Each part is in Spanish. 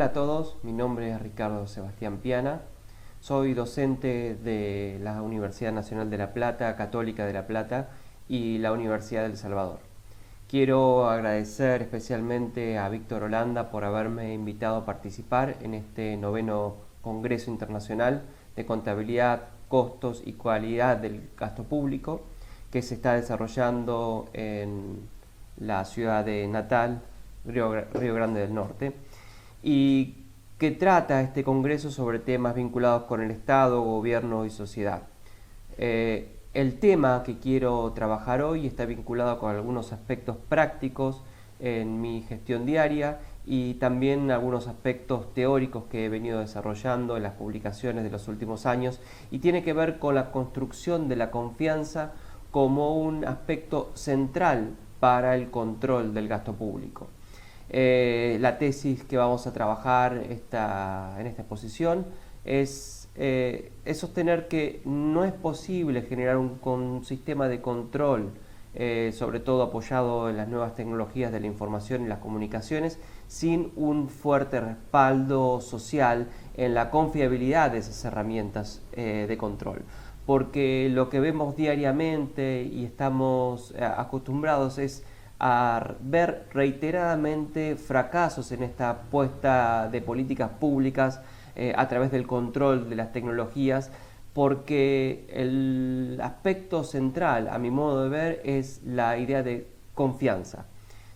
a todos, mi nombre es Ricardo Sebastián Piana, soy docente de la Universidad Nacional de La Plata, Católica de La Plata y la Universidad del Salvador. Quiero agradecer especialmente a Víctor Holanda por haberme invitado a participar en este noveno Congreso Internacional de Contabilidad, Costos y Cualidad del Gasto Público que se está desarrollando en la ciudad de Natal, Río Grande del Norte, y que trata este congreso sobre temas vinculados con el Estado, gobierno y sociedad. El tema que quiero trabajar hoy está vinculado con algunos aspectos prácticos en mi gestión diaria y también algunos aspectos teóricos que he venido desarrollando en las publicaciones de los últimos años, y tiene que ver con la construcción de la confianza como un aspecto central para el control del gasto público. La tesis que vamos a trabajar en esta exposición es sostener que no es posible generar un sistema de control, sobre todo apoyado en las nuevas tecnologías de la información y las comunicaciones, sin un fuerte respaldo social en la confiabilidad de esas herramientas de control. Porque lo que vemos diariamente y estamos acostumbrados es a ver reiteradamente fracasos en esta apuesta de políticas públicas a través del control de las tecnologías, porque el aspecto central, a mi modo de ver, es la idea de confianza.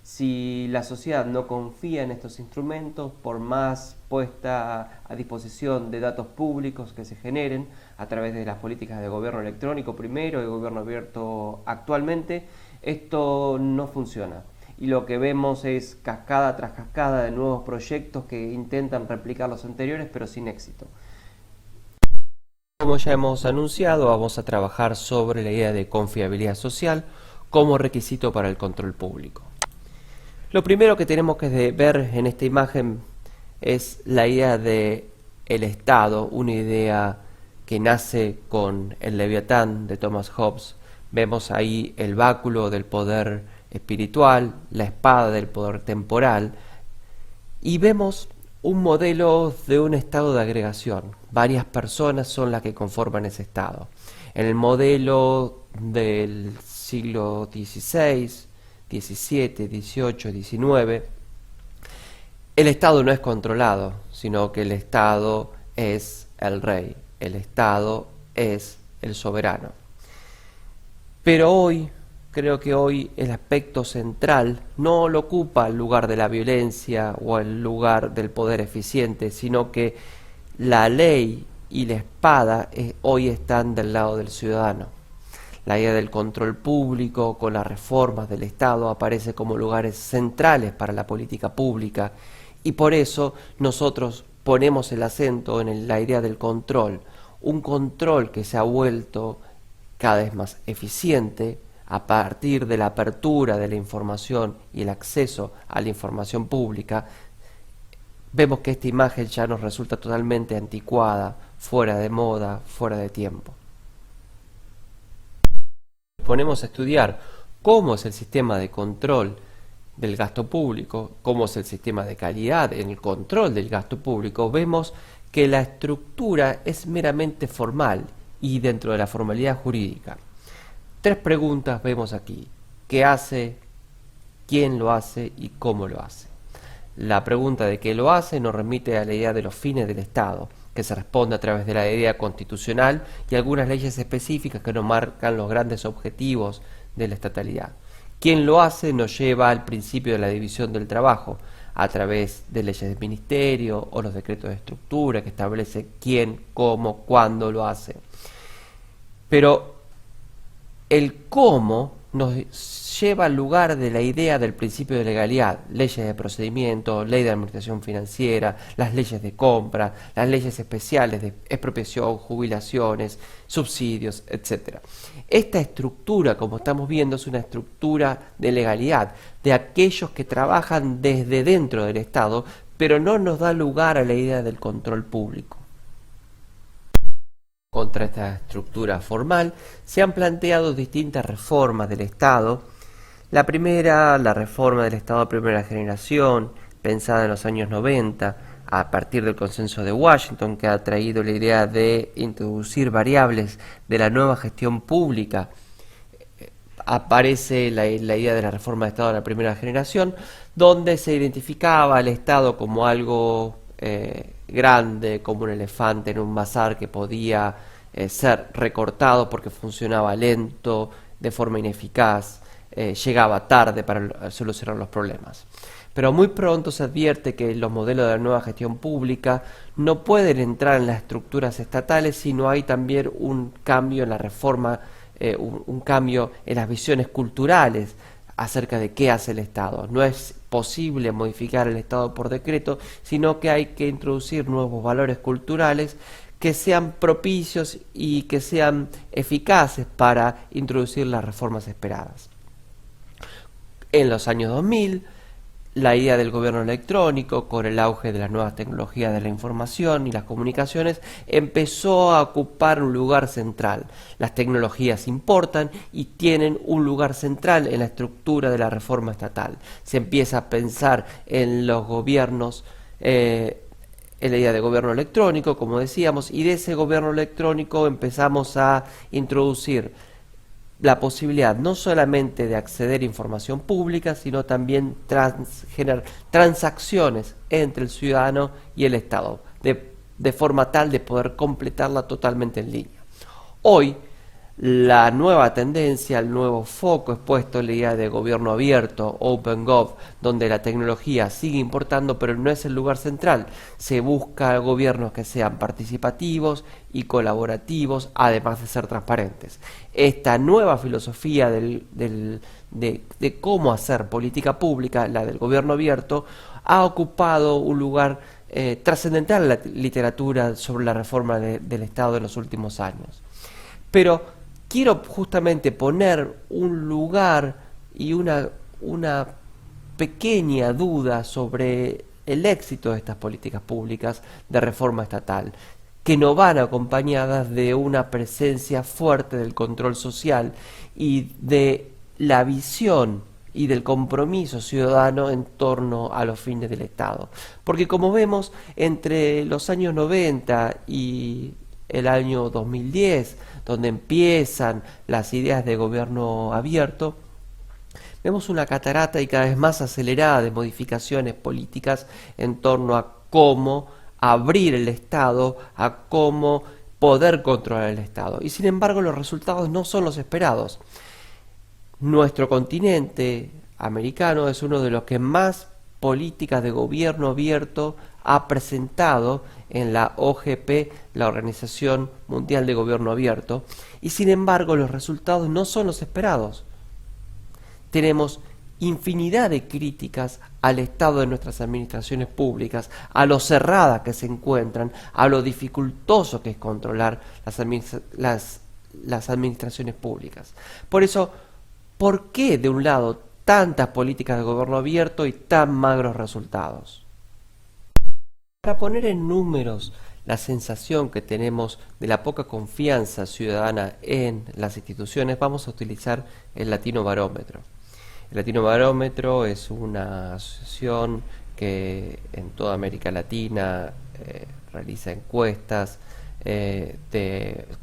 Si la sociedad no confía en estos instrumentos, por más puesta a disposición de datos públicos que se generen a través de las políticas de gobierno electrónico primero y gobierno abierto actualmente, esto no funciona. Y lo que vemos es cascada tras cascada de nuevos proyectos que intentan replicar los anteriores, pero sin éxito. Como ya hemos anunciado, vamos a trabajar sobre la idea de confiabilidad social como requisito para el control público. Lo primero que tenemos que ver en esta imagen es la idea de el Estado, una idea que nace con el Leviatán de Thomas Hobbes. Vemos ahí el báculo del poder espiritual, la espada del poder temporal, y vemos un modelo de un estado de agregación. Varias personas son las que conforman ese estado. En el modelo del siglo XVI, XVII, XVIII, XIX, el Estado no es controlado, sino que el Estado es el rey, el Estado es el soberano. Pero hoy, creo que hoy el aspecto central no lo ocupa el lugar de la violencia o el lugar del poder eficiente, sino que la ley y la espada hoy están del lado del ciudadano. La idea del control público con las reformas del Estado aparece como lugares centrales para la política pública, y por eso nosotros ponemos el acento en la idea del control, un control que se ha vuelto cada vez más eficiente a partir de la apertura de la información y el acceso a la información pública. Vemos que esta imagen ya nos resulta totalmente anticuada, fuera de moda, fuera de tiempo. Ponemos a estudiar cómo es el sistema de control del gasto público, cómo es el sistema de calidad en el control del gasto público, vemos que la estructura es meramente formal y dentro de la formalidad jurídica. Tres preguntas vemos aquí: ¿qué hace?, ¿quién lo hace? Y ¿cómo lo hace? La pregunta de qué lo hace nos remite a la idea de los fines del Estado, que se responde a través de la idea constitucional y algunas leyes específicas que nos marcan los grandes objetivos de la estatalidad. ¿Quién lo hace? Nos lleva al principio de la división del trabajo, a través de leyes de ministerio o los decretos de estructura que establece quién, cómo, cuándo lo hace. Pero el cómo nos lleva al lugar de la idea del principio de legalidad, leyes de procedimiento, ley de administración financiera, las leyes de compra, las leyes especiales de expropiación, jubilaciones, subsidios, etc. Esta estructura, como estamos viendo, es una estructura de legalidad, de aquellos que trabajan desde dentro del Estado, pero no nos da lugar a la idea del control público. Contra esta estructura formal se han planteado distintas reformas del Estado. La primera, la reforma del Estado de primera generación, pensada en los años 90, a partir del consenso de Washington, que ha traído la idea de introducir variables de la nueva gestión pública, aparece la idea de la reforma de Estado de la primera generación, donde se identificaba al Estado como algo grande, como un elefante en un bazar que podía ser recortado porque funcionaba lento, de forma ineficaz, llegaba tarde para solucionar los problemas. Pero muy pronto se advierte que los modelos de la nueva gestión pública no pueden entrar en las estructuras estatales si no hay también un cambio en la reforma, un cambio en las visiones culturales acerca de qué hace el Estado. No es posible modificar el Estado por decreto, sino que hay que introducir nuevos valores culturales que sean propicios y que sean eficaces para introducir las reformas esperadas. En los años 2000, la idea del gobierno electrónico, con el auge de las nuevas tecnologías de la información y las comunicaciones, empezó a ocupar un lugar central. Las tecnologías importan y tienen un lugar central en la estructura de la reforma estatal. Se empieza a pensar en los gobiernos, en la idea de gobierno electrónico, como decíamos, y de ese gobierno electrónico empezamos a introducir la posibilidad no solamente de acceder a información pública, sino también generar transacciones entre el ciudadano y el Estado, de forma tal de poder completarla totalmente en línea. Hoy, la nueva tendencia, el nuevo foco es puesto en la idea de gobierno abierto, Open Gov, donde la tecnología sigue importando, pero no es el lugar central. Se busca gobiernos que sean participativos y colaborativos, además de ser transparentes. Esta nueva filosofía de cómo hacer política pública, la del gobierno abierto, ha ocupado un lugar trascendental en la literatura sobre la reforma del Estado en los últimos años. Pero quiero justamente poner un lugar y una pequeña duda sobre el éxito de estas políticas públicas de reforma estatal, que no van acompañadas de una presencia fuerte del control social y de la visión y del compromiso ciudadano en torno a los fines del Estado. Porque como vemos, entre los años 90 y el año 2010, donde empiezan las ideas de gobierno abierto, vemos una catarata y cada vez más acelerada de modificaciones políticas en torno a cómo abrir el Estado, a cómo poder controlar el Estado. Y sin embargo los resultados no son los esperados. Nuestro continente americano es uno de los que más políticas de gobierno abierto ha presentado en la OGP, la Organización Mundial de Gobierno Abierto, y sin embargo los resultados no son los esperados. Tenemos infinidad de críticas al estado de nuestras administraciones públicas, a lo cerradas que se encuentran, a lo dificultoso que es controlar las administraciones públicas. Por eso, ¿por qué de un lado tantas políticas de gobierno abierto y tan magros resultados? Para poner en números la sensación que tenemos de la poca confianza ciudadana en las instituciones, vamos a utilizar el Latino Barómetro. El Latino Barómetro es una asociación que en toda América Latina realiza encuestas que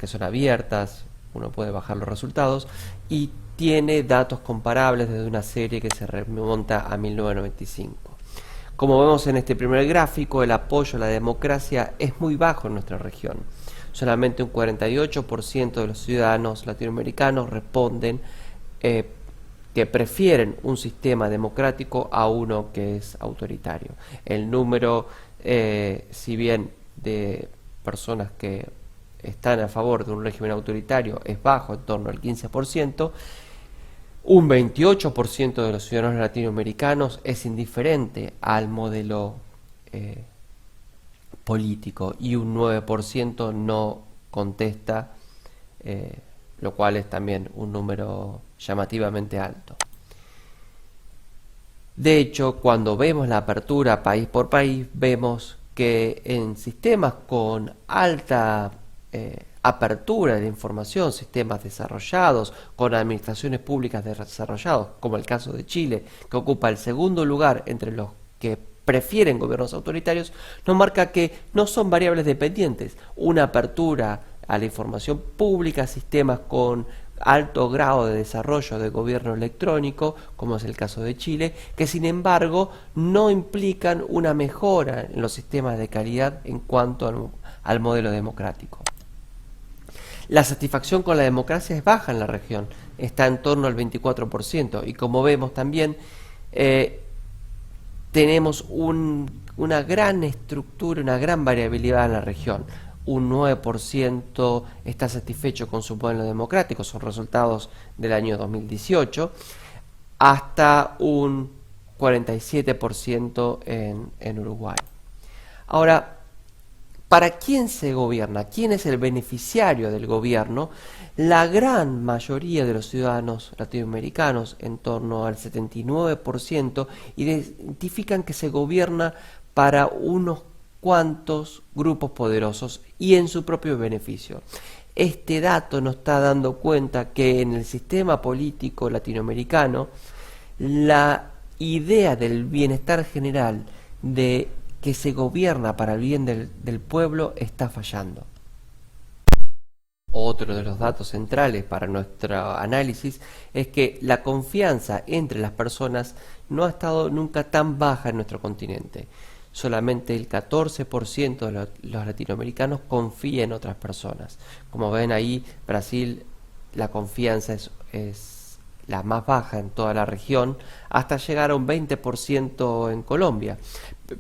son abiertas, uno puede bajar los resultados y tiene datos comparables desde una serie que se remonta a 1995. Como vemos en este primer gráfico, el apoyo a la democracia es muy bajo en nuestra región. Solamente un 48% de los ciudadanos latinoamericanos responden que prefieren un sistema democrático a uno que es autoritario. El número, si bien de personas que están a favor de un régimen autoritario es bajo, en torno al 15%, un 28% de los ciudadanos latinoamericanos es indiferente al modelo político y un 9% no contesta, lo cual es también un número llamativamente alto. De hecho, cuando vemos la apertura país por país, vemos que en sistemas con alta apertura de información, sistemas desarrollados, con administraciones públicas desarrolladas, como el caso de Chile, que ocupa el segundo lugar entre los que prefieren gobiernos autoritarios, nos marca que no son variables dependientes. Una apertura a la información pública, sistemas con alto grado de desarrollo de gobierno electrónico, como es el caso de Chile, que sin embargo no implican una mejora en los sistemas de calidad en cuanto al modelo democrático. La satisfacción con la democracia es baja en la región, está en torno al 24%, y como vemos también tenemos una gran estructura, una gran variabilidad en la región. Un 9% está satisfecho con su modelo democrático, son resultados del año 2018, hasta un 47% en Uruguay. Ahora, ¿para quién se gobierna? ¿Quién es el beneficiario del gobierno? La gran mayoría de los ciudadanos latinoamericanos, en torno al 79%, identifican que se gobierna para unos cuantos grupos poderosos y en su propio beneficio. Este dato nos está dando cuenta que en el sistema político latinoamericano la idea del bienestar general, de que se gobierna para el bien del pueblo, está fallando. Otro de los datos centrales para nuestro análisis es que la confianza entre las personas no ha estado nunca tan baja en nuestro continente. Solamente el 14% de los latinoamericanos confía en otras personas. Como ven ahí, Brasil, la confianza es la más baja en toda la región, hasta llegar a un 20% en Colombia.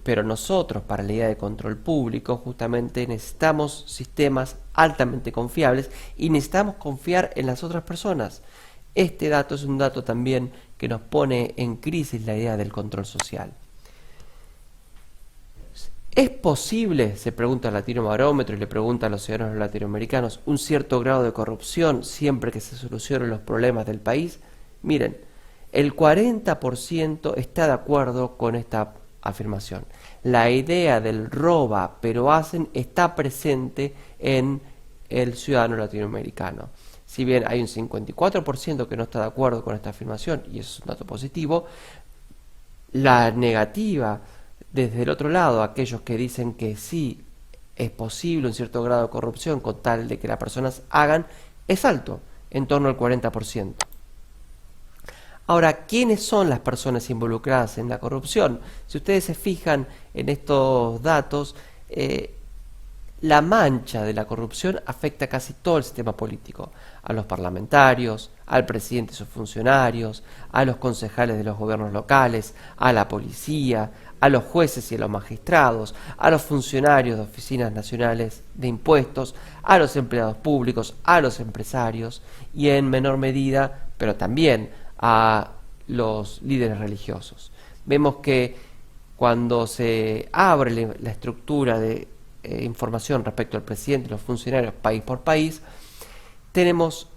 Pero nosotros, para la idea de control público, justamente necesitamos sistemas altamente confiables y necesitamos confiar en las otras personas. Este dato es un dato también que nos pone en crisis la idea del control social. ¿Es posible, se pregunta el Latinobarómetro y le pregunta a los ciudadanos latinoamericanos, un cierto grado de corrupción siempre que se solucionen los problemas del país? Miren, el 40% está de acuerdo con esta afirmación. La idea del roba pero hacen está presente en el ciudadano latinoamericano. Si bien hay un 54% que no está de acuerdo con esta afirmación, y eso es un dato positivo, la negativa desde el otro lado, aquellos que dicen que sí es posible un cierto grado de corrupción con tal de que las personas hagan, es alto, en torno al 40%. Ahora, ¿quiénes son las personas involucradas en la corrupción? Si ustedes se fijan en estos datos, la mancha de la corrupción afecta casi todo el sistema político, a los parlamentarios, al presidente y sus funcionarios, a los concejales de los gobiernos locales, a la policía, a los jueces y a los magistrados, a los funcionarios de oficinas nacionales de impuestos, a los empleados públicos, a los empresarios y en menor medida, pero también a los líderes religiosos. Vemos que cuando se abre la estructura de información respecto al presidente y los funcionarios país por país, tenemos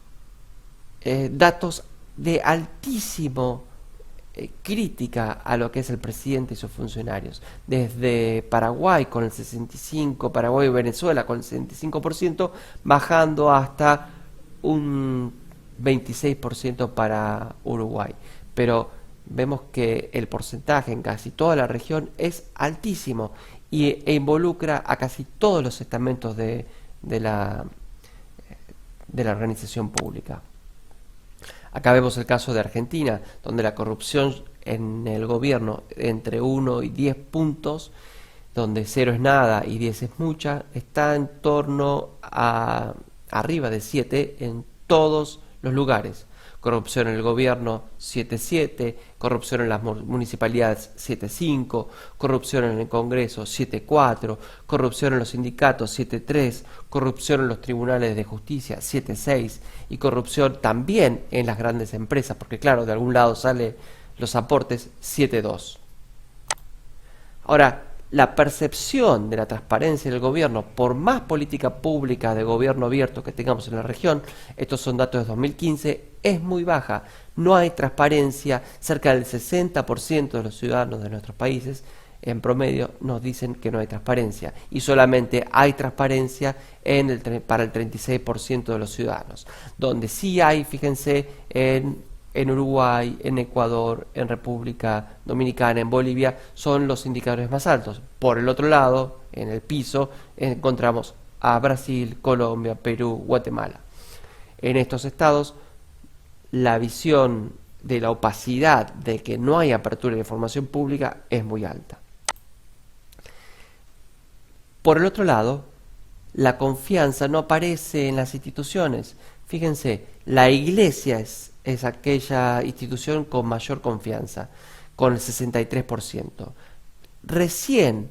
datos de altísimo crítica a lo que es el presidente y sus funcionarios. Desde Paraguay con el 65%, Paraguay y Venezuela con el 65%, bajando hasta un 26% para Uruguay. Pero vemos que el porcentaje en casi toda la región es altísimo e involucra a casi todos los estamentos de la organización pública. Acá vemos el caso de Argentina, donde la corrupción en el gobierno entre 1 y 10 puntos, donde 0 es nada y 10 es mucha, está en torno a arriba de 7 en todos los lugares. Corrupción en el gobierno 7,7, corrupción en las municipalidades 7,5, corrupción en el Congreso 7,4, corrupción en los sindicatos 7,3, corrupción en los tribunales de justicia 7,6 y corrupción también en las grandes empresas, porque claro, de algún lado salen los aportes 7,2. Ahora, la percepción de la transparencia del gobierno, por más política pública de gobierno abierto que tengamos en la región, estos son datos de 2015, es muy baja. No hay transparencia, cerca del 60% de los ciudadanos de nuestros países en promedio nos dicen que no hay transparencia y solamente hay transparencia para el 36% de los ciudadanos. Donde sí hay, fíjense, en en Uruguay, en Ecuador, en República Dominicana, en Bolivia, son los indicadores más altos. Por el otro lado, en el piso, encontramos a Brasil, Colombia, Perú, Guatemala. En estos estados, la visión de la opacidad de que no hay apertura de información pública es muy alta. Por el otro lado, la confianza no aparece en las instituciones. Fíjense, la iglesia es aquella institución con mayor confianza, con el 63%. Recién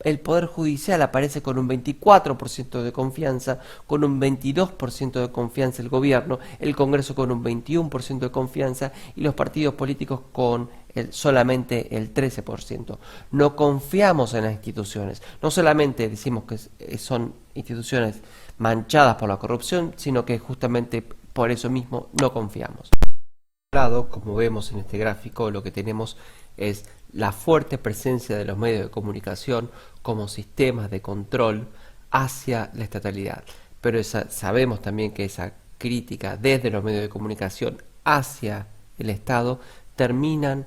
el Poder Judicial aparece con un 24% de confianza, con un 22% de confianza el gobierno, el Congreso con un 21% de confianza y los partidos políticos con solamente el 13%. No confiamos en las instituciones. No solamente decimos que son instituciones manchadas por la corrupción, sino que justamente por eso mismo no confiamos. Por otro lado, como vemos en este gráfico, lo que tenemos es la fuerte presencia de los medios de comunicación como sistemas de control hacia la estatalidad. Pero sabemos también que esa crítica desde los medios de comunicación hacia el Estado terminan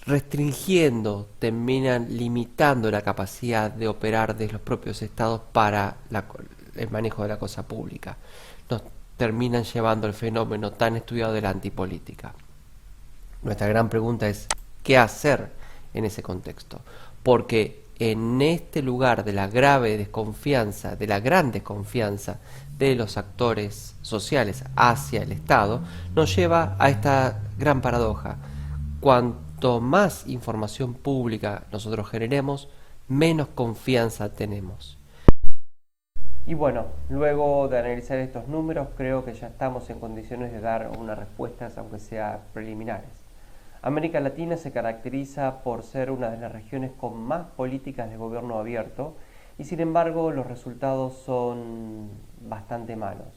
restringiendo, terminan limitando la capacidad de operar de los propios estados para el manejo de la cosa pública. Nos terminan llevando al fenómeno tan estudiado de la antipolítica. Nuestra gran pregunta es, ¿qué hacer en ese contexto? Porque en este lugar de la grave desconfianza, de la gran desconfianza de los actores sociales hacia el Estado, nos lleva a esta gran paradoja. Cuanto más información pública nosotros generemos, menos confianza tenemos. Y bueno, luego de analizar estos números, creo que ya estamos en condiciones de dar unas respuestas, aunque sea preliminares. América Latina se caracteriza por ser una de las regiones con más políticas de gobierno abierto y sin embargo los resultados son bastante malos.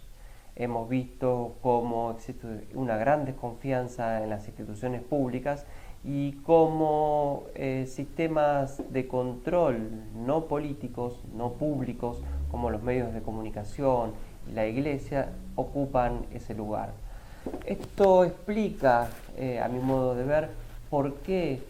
Hemos visto cómo existe una gran desconfianza en las instituciones públicas y cómo sistemas de control no políticos, no públicos, como los medios de comunicación y la iglesia, ocupan ese lugar. Esto explica, a mi modo de ver, por qué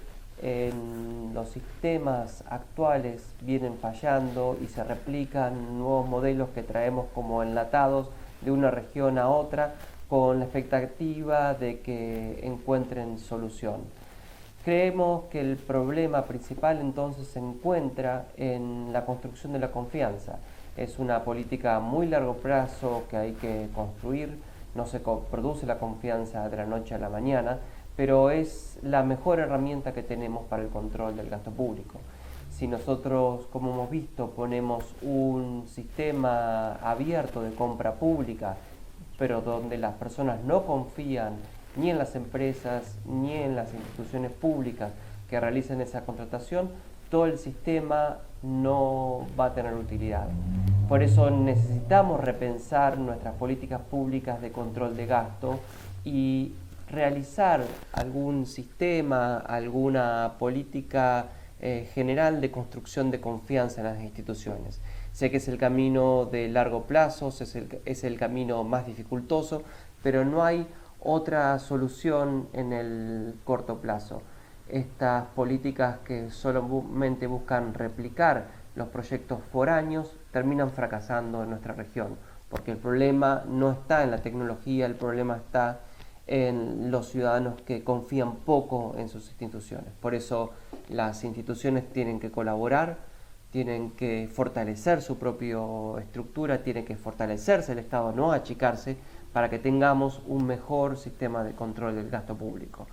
los sistemas actuales vienen fallando y se replican nuevos modelos que traemos como enlatados de una región a otra con la expectativa de que encuentren solución. Creemos que el problema principal entonces se encuentra en la construcción de la confianza. Es una política a muy largo plazo que hay que construir. No se produce la confianza de la noche a la mañana, pero es la mejor herramienta que tenemos para el control del gasto público. Si nosotros, como hemos visto, ponemos un sistema abierto de compra pública, pero donde las personas no confían ni en las empresas ni en las instituciones públicas que realicen esa contratación, todo el sistema no va a tener utilidad. Por eso necesitamos repensar nuestras políticas públicas de control de gasto y realizar algún sistema, alguna política general de construcción de confianza en las instituciones. Sé que es el camino de largo plazo, es el camino más dificultoso, pero no hay otra solución en el corto plazo. Estas políticas que solamente buscan replicar los proyectos foráneos terminan fracasando en nuestra región, porque el problema no está en la tecnología, el problema está en los ciudadanos que confían poco en sus instituciones. Por eso las instituciones tienen que colaborar, tienen que fortalecer su propia estructura, tiene que fortalecerse el Estado, no achicarse, para que tengamos un mejor sistema de control del gasto público.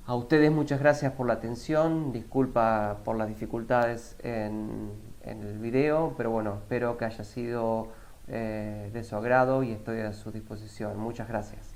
A ustedes muchas gracias por la atención, disculpa por las dificultades en el video, pero bueno, espero que haya sido de su agrado y estoy a su disposición. Muchas gracias.